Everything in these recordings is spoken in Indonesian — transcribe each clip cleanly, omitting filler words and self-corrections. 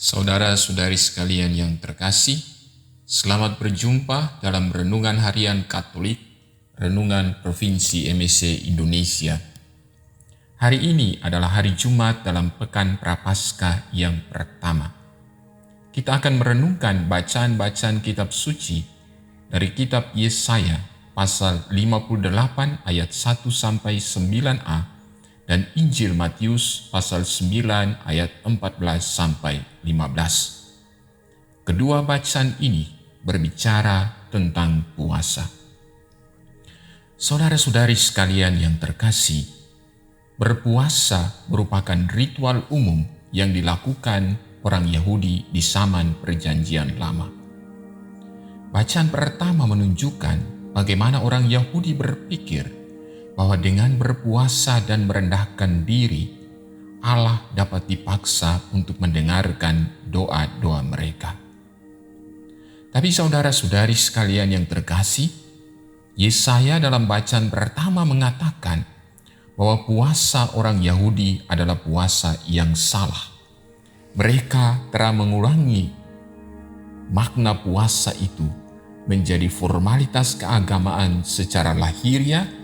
Saudara-saudari sekalian yang terkasih, selamat berjumpa dalam Renungan Harian Katolik, Renungan Provinsi MSC Indonesia. Hari ini adalah hari Jumat dalam Pekan Prapaskah yang pertama. Kita akan merenungkan bacaan-bacaan kitab suci dari kitab Yesaya pasal 58 ayat 1-9a dan Injil Matius pasal 9 ayat 14-15. Kedua bacaan ini berbicara tentang puasa. Saudara-saudari sekalian yang terkasih, berpuasa merupakan ritual umum yang dilakukan orang Yahudi di zaman Perjanjian Lama. Bacaan pertama menunjukkan bagaimana orang Yahudi berpikir bahwa dengan berpuasa dan merendahkan diri, Allah dapat dipaksa untuk mendengarkan doa-doa mereka. Tapi saudara-saudari sekalian yang terkasih, Yesaya dalam bacaan pertama mengatakan bahwa puasa orang Yahudi adalah puasa yang salah. Mereka telah mengulangi makna puasa itu menjadi formalitas keagamaan secara lahiriah,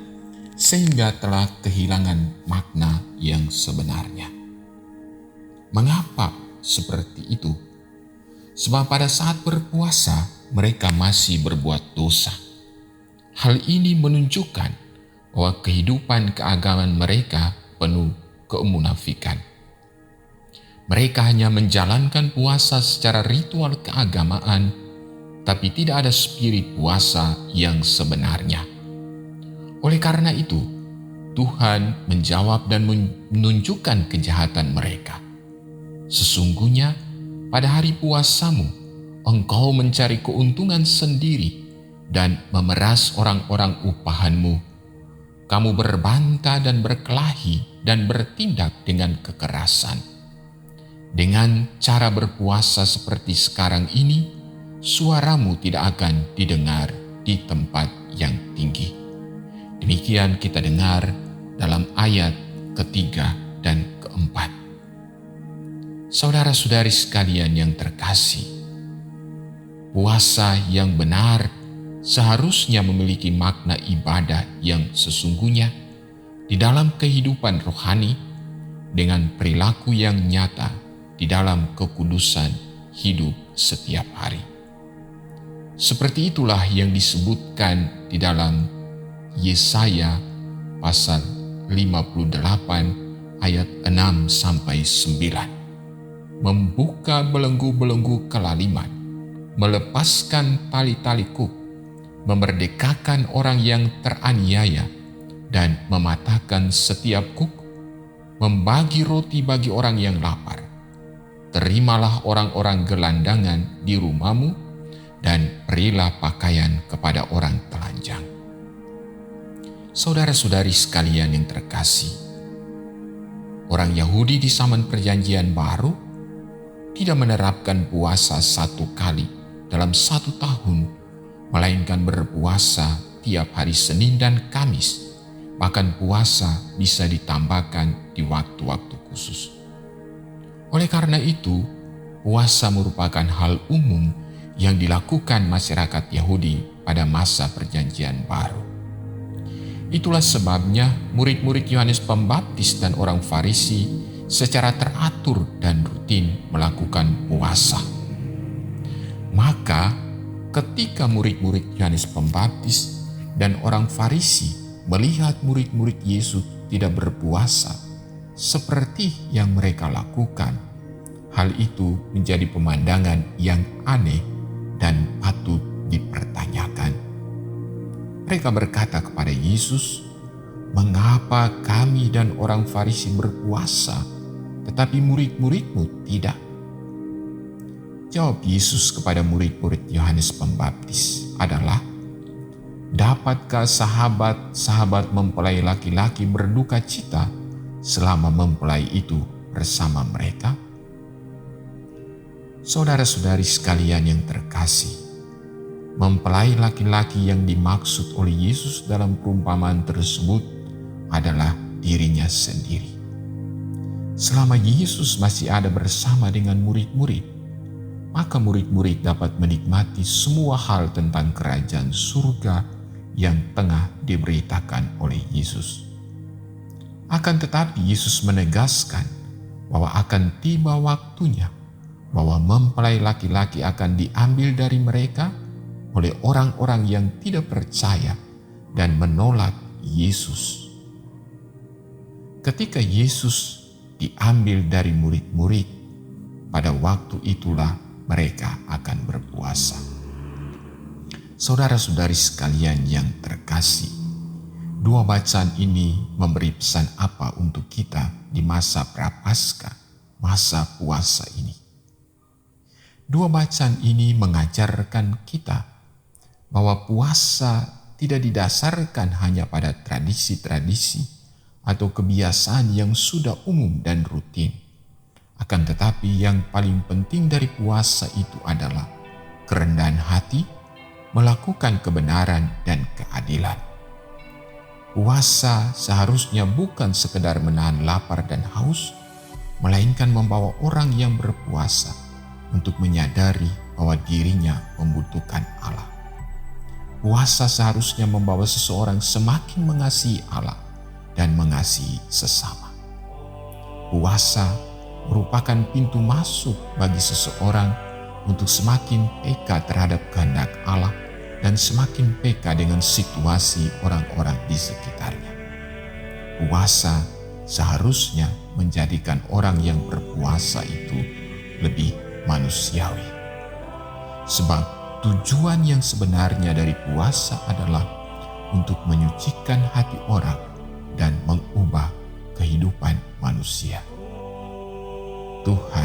sehingga telah kehilangan makna yang sebenarnya. Mengapa seperti itu? Sebab pada saat berpuasa, mereka masih berbuat dosa. Hal ini menunjukkan bahwa kehidupan keagamaan mereka penuh kemunafikan. Mereka hanya menjalankan puasa secara ritual keagamaan, tapi tidak ada spirit puasa yang sebenarnya. Oleh karena itu, Tuhan menjawab dan menunjukkan kejahatan mereka. Sesungguhnya, pada hari puasamu, engkau mencari keuntungan sendiri dan memeras orang-orang upahanmu. Kamu berbantah dan berkelahi dan bertindak dengan kekerasan. Dengan cara berpuasa seperti sekarang ini, suaramu tidak akan didengar di tempat yang tinggi. Demikian kita dengar dalam ayat ketiga dan keempat. Saudara-saudari sekalian yang terkasih, puasa yang benar seharusnya memiliki makna ibadah yang sesungguhnya di dalam kehidupan rohani dengan perilaku yang nyata di dalam kekudusan hidup setiap hari. Seperti itulah yang disebutkan di dalam Yesaya pasal 58 ayat 6-9. Membuka belenggu-belenggu kelaliman, melepaskan tali-tali kuk, memerdekakan orang yang teraniaya, dan mematahkan setiap kuk, membagi roti bagi orang yang lapar. Terimalah orang-orang gelandangan di rumahmu, dan berilah pakaian kepada orang telanjang. Saudara-saudari sekalian yang terkasih, orang Yahudi di zaman Perjanjian Baru tidak menerapkan puasa satu kali dalam 1 tahun, melainkan berpuasa tiap hari Senin dan Kamis. Bahkan puasa bisa ditambahkan di waktu-waktu khusus. Oleh karena itu, puasa merupakan hal umum yang dilakukan masyarakat Yahudi pada masa Perjanjian Baru. Itulah sebabnya murid-murid Yohanes Pembaptis dan orang Farisi secara teratur dan rutin melakukan puasa. Maka ketika murid-murid Yohanes Pembaptis dan orang Farisi melihat murid-murid Yesus tidak berpuasa seperti yang mereka lakukan, hal itu menjadi pemandangan yang aneh dan patut dipertanyakan. Mereka berkata kepada Yesus, "Mengapa kami dan orang Farisi berpuasa, tetapi murid-muridmu tidak?" Jawab Yesus kepada murid-murid Yohanes Pembaptis adalah, "Dapatkah sahabat-sahabat mempelai laki-laki berduka cita selama mempelai itu bersama mereka?" Saudara-saudari sekalian yang terkasih, mempelai laki-laki yang dimaksud oleh Yesus dalam perumpamaan tersebut adalah dirinya sendiri. Selama Yesus masih ada bersama dengan murid-murid, maka murid-murid dapat menikmati semua hal tentang kerajaan surga yang tengah diberitakan oleh Yesus. Akan tetapi Yesus menegaskan bahwa akan tiba waktunya bahwa mempelai laki-laki akan diambil dari mereka oleh orang-orang yang tidak percaya dan menolak Yesus. Ketika Yesus diambil dari murid-murid, pada waktu itulah mereka akan berpuasa. Saudara-saudari sekalian yang terkasih, dua bacaan ini memberi pesan apa untuk kita di masa Prapaskah, masa puasa ini? Dua bacaan ini mengajarkan kita bahwa puasa tidak didasarkan hanya pada tradisi-tradisi atau kebiasaan yang sudah umum dan rutin. Akan tetapi yang paling penting dari puasa itu adalah kerendahan hati, melakukan kebenaran dan keadilan. Puasa seharusnya bukan sekedar menahan lapar dan haus, melainkan membawa orang yang berpuasa untuk menyadari bahwa dirinya membutuhkan Allah. Puasa seharusnya membawa seseorang semakin mengasihi Allah dan mengasihi sesama. Puasa merupakan pintu masuk bagi seseorang untuk semakin peka terhadap kehendak Allah dan semakin peka dengan situasi orang-orang di sekitarnya. Puasa seharusnya menjadikan orang yang berpuasa itu lebih manusiawi. Sebab tujuan yang sebenarnya dari puasa adalah untuk menyucikan hati orang dan mengubah kehidupan manusia. Tuhan